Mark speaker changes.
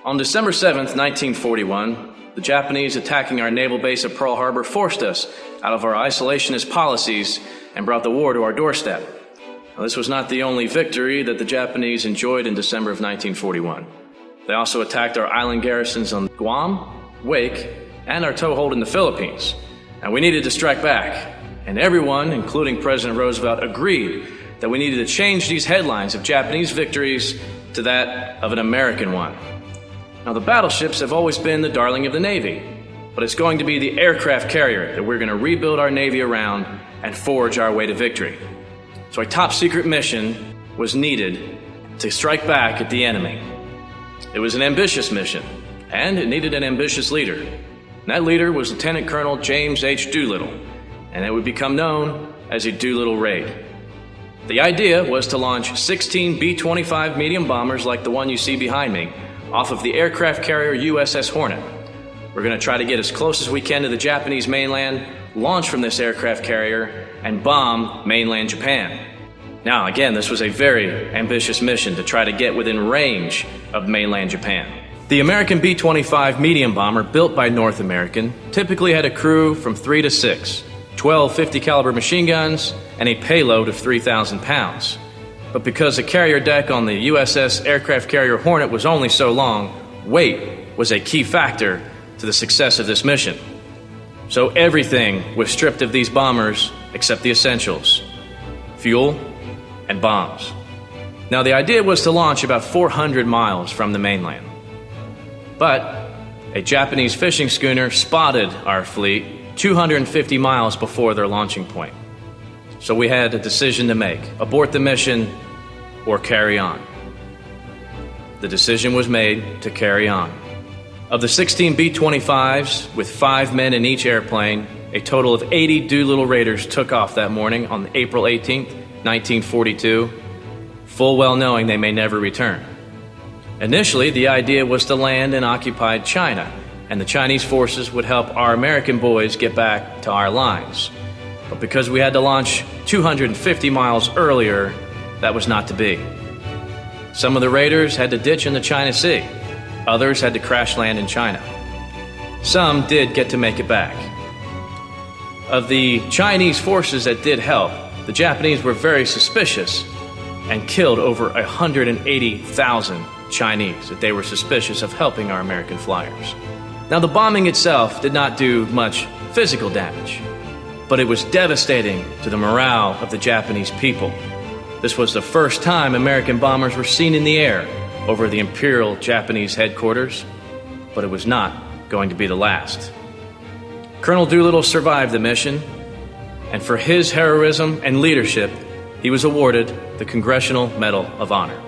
Speaker 1: On December 7th, 1941, the Japanese attacking our naval base at Pearl Harbor forced us out of our isolationist policies and brought the war to our doorstep. Now, this was not the only victory that the Japanese enjoyed in December of 1941. They also attacked our island garrisons on Guam, Wake, and our toehold in the Philippines. Now, we needed to strike back, and everyone, including President Roosevelt, agreed that we needed to change these headlines of Japanese victories to that of an American one. Now, the battleships have always been the darling of the Navy, but it's going to be the aircraft carrier that we're going to rebuild our Navy around and forge our way to victory. So a top-secret mission was needed to strike back at the enemy. It was an ambitious mission, and it needed an ambitious leader. And that leader was Lieutenant Colonel James H. Doolittle, and it would become known as a Doolittle Raid. The idea was to launch 16 B-25 medium bombers like the one you see behind me off of the aircraft carrier USS Hornet. We're going to try to get as close as we can to the Japanese mainland, launch from this aircraft carrier, and bomb mainland Japan. Now, again, this was a very ambitious mission to try to get within range of mainland Japan. The American B-25 medium bomber, built by North American, typically had a crew from 3 to 6, 12 50 caliber machine guns, and a payload of 3,000 pounds. But because the carrier deck on the USS aircraft carrier Hornet was only so long, weight was a key factor to the success of this mission. So everything was stripped of these bombers except the essentials: fuel and bombs. Now, the idea was to launch about 400 miles from the mainland. But a Japanese fishing schooner spotted our fleet 250 miles before their launching point. So we had a decision to make: abort the mission or carry on. The decision was made to carry on. Of the 16 B-25s, with 5 men in each airplane, a total of 80 Doolittle Raiders took off that morning on April 18th, 1942, full well knowing they may never return. Initially, the idea was to land in occupied China, and the Chinese forces would help our American boys get back to our lines. But because we had to launch 250 miles earlier, that was not to be. Some of the Raiders had to ditch in the China Sea. Others had to crash land in China. Some did get to make it back. Of the Chinese forces that did help, the Japanese were very suspicious and killed over 180,000 Chinese that they were suspicious of helping our American flyers. Now, the bombing itself did not do much physical damage, but it was devastating to the morale of the Japanese people. This was the first time American bombers were seen in the air over the Imperial Japanese headquarters, but it was not going to be the last. Colonel Doolittle survived the mission, and for his heroism and leadership, he was awarded the Congressional Medal of Honor.